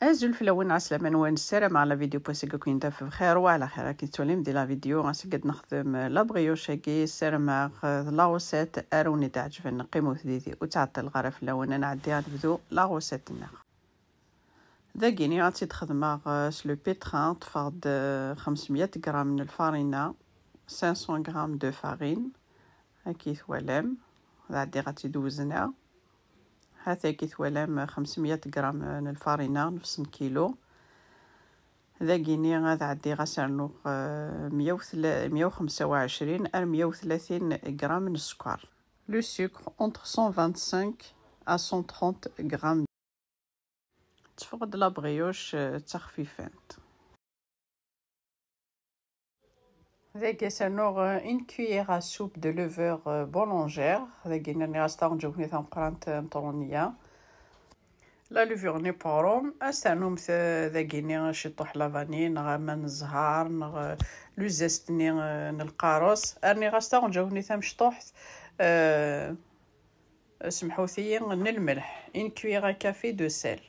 ازول في الاول عسلامة نوان السلام على فيديو بوسيكو كوين داف بخير وعلى خير كي توليم دي لا فيديو غنسقد نخدم لا بغيوشاكي السلام لا غوسيت اروني تعجبن نقيمو ثديدي وتعطل غرف الاول انا عديها نبدو لا غوسيت النخ ذاكيني غاتي تخدم سلو بيتران تفاض 500 غرام من الفارينة 500 غرام دو فارين هاكي ثوالام عادي غاتي دوزنا هذا كي ثوالام 500 غرام من الفارينة نفس كيلو ذاكيني غاد عدي غسرنو 125 أو 130 غرام من السكر لو سكر entre 125 à 130 غرام تفقد لا بغيوش تخفيفات ذاك سرنو ان cuillère à soupe de levure boulangère ذاكيني راني غاستاغ نجاوبني ثم قرانت مطرونية لا لوفورني بوروم استانوم ذاكيني شطوح لافاني نغ من الزهر نغ لو زيستني القاروس راني غاستا نجاوني ثم شطوح سمحوثي من الملح ان كويغا كافي دو سيل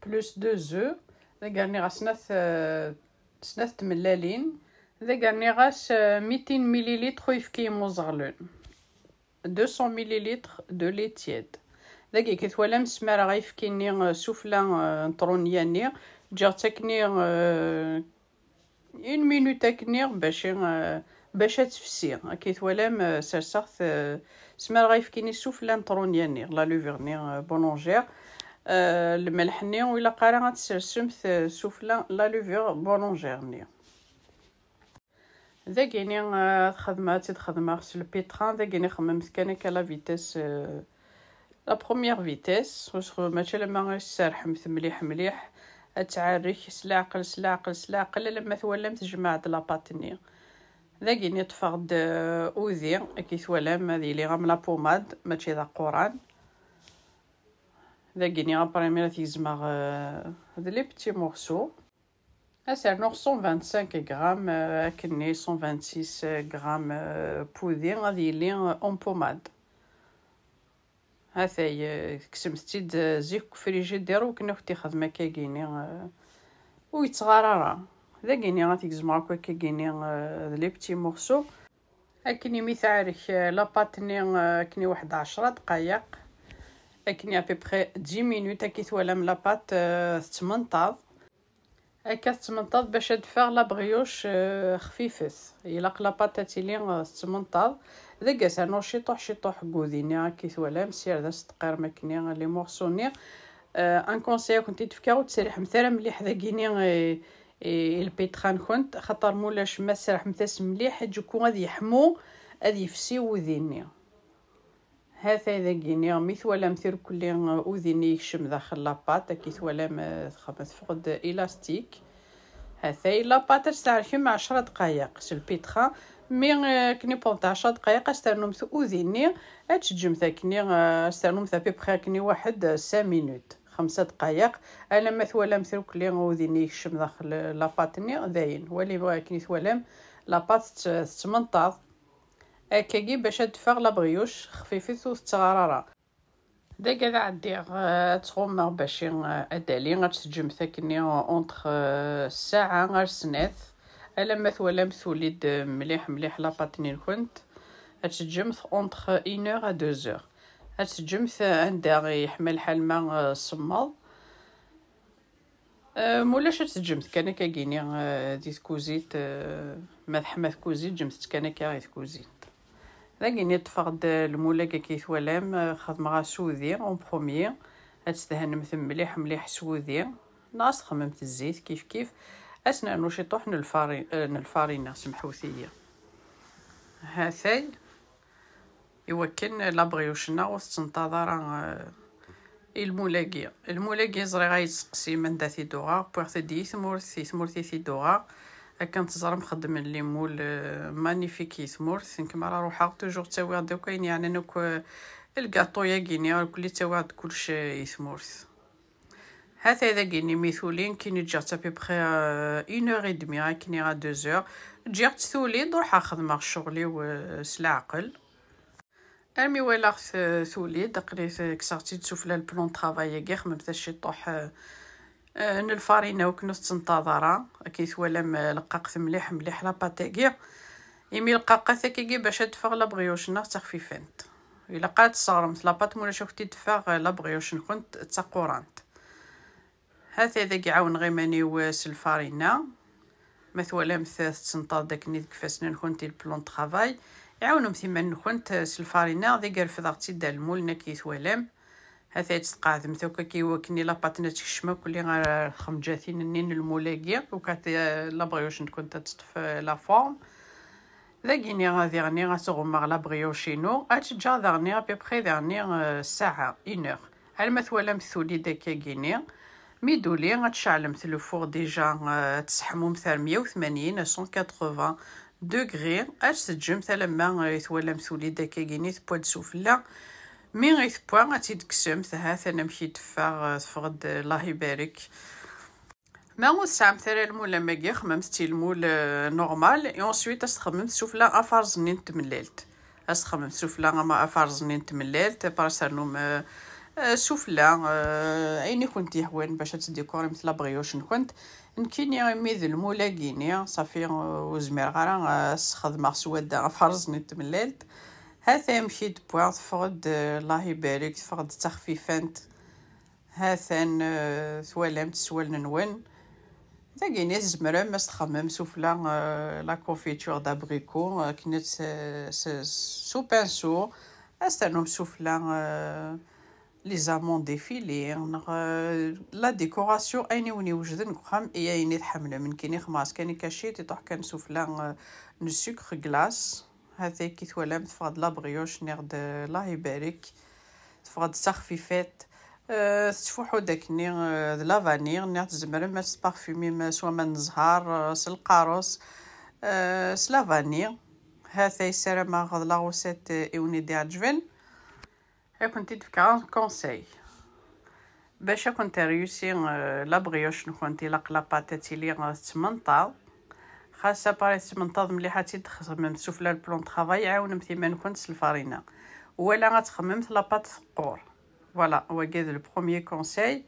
بلوس دو زو ذاكاني غاسناث سناث تملالين ذاكاني غاس 200 مليلتر يفكي موزغلون 200 مليلتر دو لي تياد ذاكي كي ثوالام سمارة غيفكيني سوفلا نطرونياني جا تاكني 1 مينوت تاكني باش تفسي كي ثوالام سرسخت سمارة غيفكيني سوفلا نطرونياني لا لوفرني بولونجير الملحني ولا قارا غتسرسم سوفلا لا لوفر بولونجيرني ذاكيني خدمة في البيتران ذاكيني خممت كانك لا فيتاس لا بروميير فيتاس واش ماشي لما سارح مليح مليح تعرك سلاقل سلاقل سلاقل لما ثوالم تجمع د لاباطني ذاكيني تفقد اوذي كي ثوالم هذه لي غام لا بوماد ماشي ذا قران ذاكيني ابريمير تيزمغ هاد لي بتي مورسو اسير 125 غرام كني 126 غرام بودي غادي لي اون بوماد هاثاي كسمتيد زيك فريجيدير وكنا ختي خدمه كاكيني ويتغرارا ذاكيني غاتيكزما هكا كاكيني لي بتي مورسو اكني ميثارك لاباطني كني واحد 10 دقائق اكني ابيبخي 10 مينوت كي ثوالام لاباط تمنطاض هكا تمنطاض باش تدفع لا بغيوش خفيفث الا لاباط تيلي تمنطاض ذاك سانو شطوح غوديني كي ثوالام سير ذا ستقير ماكني لي مورسوني ان كونساي كنتي تفكاو تسرح مثلا مليح ذاكيني البيتران كنت خاطر مولاش ما سرح مثاس مليح جوكو غادي يحمو غادي يفسي وذيني هذا ذاكيني مثولا مثير كل وذيني يكشم داخل لاباط كي ثوالام خمس فقد الاستيك هذا لاباط تستعرفي 10 دقائق سو البيتران مي كني بونط 10 دقائق استرنم ثوذيني اتجم ثاكني استرنم ثابي بخير كني واحد 5 مينوت 5 دقائق انا مثولا مثل كلي وذيني يكشم داخل لاباطني داين ولي كني ثوالام لاباط تمنطاض هكاكي باش تدفع لا بغيوش خفيفه وتغرارا داك هذا عدي تغمر باش ادالي غتسجم ثاكني اونطخ ساعه غير سناث الا ثوالام مثوليد مليح مليح لاباطني كنت هتسجمث اونطخ 1 اور 2 اور هتسجمث عندها يحمل حلمه الصمال مولاش تسجمت كان كاكيني ديت كوزيت مذحمه كوزيت جمت كان كاغيت كوزيت ذاكيني تفقد المولا كي ثوالام خدمه غا سوذي اون بروميير هتستهنم ثم مليح مليح سوذي ناس خممت الزيت كيف اسنا نشطوح الفارينه سمحوثيه هاثاي يوكن لا بغيوشنا وستنتظر المولاقي زري غايتسقسي من داتي دوغا بوغ دي ثمورثي دوغا كانت تزرم خدم لي مول مانيفيك يثمورث كما راه روحها توجور تساوي دوكاين يعني نوك الكاطو ياكيني كلي تساوي كلشي يثمورث هذا ذاكيني ميثولين كي جات ابيبخي 1 اور دمي كني غا 2 اور جات ثولي نروح خدمه شغلي وسلاعقل ارمي ولا ثولي دقري كسرتي تشوف لا البلون طرافاي كاع خممت شي طوح الفارينه وكنوس تنتظرها كيتولم لقاقت مليح مليح لاباطيكي يمي لقاقت كيكي باش تدفغ لا بغيوشنا تخفيفنت الا قالت صارمت لاباط مولا شفتي تدفغ لا بغيوش كنت تقورانت هذا يعاون غيماني الفارينه مثلا مثاث تنطاد داك نيت كفاسنا نكونتي البلون طرافاي يعاونهم ثما نكونت الفارينه ذي قال فضغتي دا المول كيتولم هذا يتقاعد مثوكا كيوكني لاباطنا تكشما كلي غير خمجاتين نين المولاقيه وكات لا بغيوش كنت تطف لا فورم ذاكيني غادي غني غتغمغ لا بغيوشينو اتجا دغني ابيبخي دغني ساعه 1 على مثلا مثولي داكا كيني ميدولي غتشعل مثل الفوغ ديجا تسحمو مثلا 180 180 دوغري تسجم مثلا ما يتولى مثولي داكا كيني تبواد سوفلا مي غيتبوا غتيدكسم ثلاثه نمشي تفاغ تفقد الله يبارك ما وسع مثلا المول ماكي خممتي المول نورمال اي انسويت تخمم سوفلا افارزنين تمللت اسخمم سوفلا ما افارزنين تمللت بارسانوم سوفلا عيني كنت يهوان باش تديكوري مثل بغيوش كنت نكيني ميذ المولاقيني صافي وزمير غير خدمه سواده افارزني تمللت هذا مشيت بوغ تفقد الله يبارك تفقد تخفيفانت هاثان ثوالمت سوال نون ذاكيني زمرا ما تخمم سوفلا لا كونفيتور دابريكو كنت سو بانسو استنوم سوفلا لي زامون ديفيلي لا ديكوراسيون ايني وني وجدن خام ايني تحمل من كيني خماس كاني كاشي تطح كان سوفلا نو سكر غلاس هذا كي تولم تفقد لا بغيوش نيرد الله يبارك تفقد تخفيفات تفوحو داك نير لا فانير نير تزمر ما تبارفيمي ما سوا من الزهر القاروس سلا فانير هذا يسرى ما غد لا غوسيت ايوني دي عجبن كنت تفكر كونساي باش كنت ريوسي لا بغيوش نكونتي لا باتاتي لي تمنطا خاصه باري تمنطا مليحه تخمم سوفلا البلون طرافاي يعاون مثيما نكونت الفارينه ولا غتخمم لا بات ثقور فوالا هو كاع لو بروميير كونساي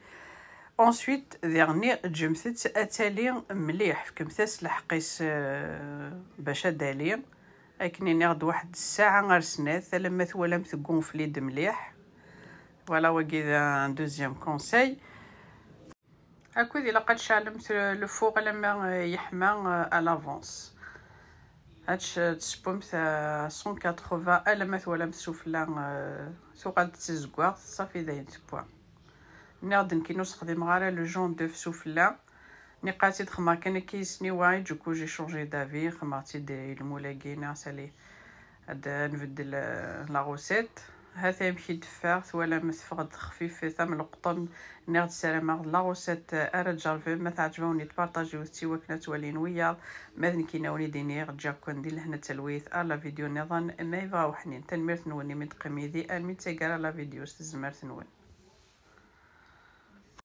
انسويت ديرني جمثت اتالي مليح كمثاس لحقيس باش دالي اكني نغد واحد الساعه غير سنات لما ثولا مثقونفليد مليح فوالا هو كاع دوزيام كونساي هاكو الا قد شعلمت لو فوغ لما يحمى على لافونس هادش تسبومت 180 لما ثولا مسوفلا ثقل تزكوا صافي داين تبوا نغد نكي نستخدم غير لو جون دو سوفلا نقاتي خما كان كيسني واي دوكو جي شونجي دافي خماتي دي المولاقين سالي هذا نبدل لا غوسيت هذا يمشي دفاغ ولا مسفغد خفيف ثم القطن نغد سلامه لا غوسيت ارجع في ما تعجبوني تبارطاجيو تيوكنات ولين ويا ماذن كيناوني دينير جاكون دي لهنا تلويث على فيديو نظن ما يبغى وحنين تنمير نوني من قميدي الميت سيقرا لا فيديو استزمر نون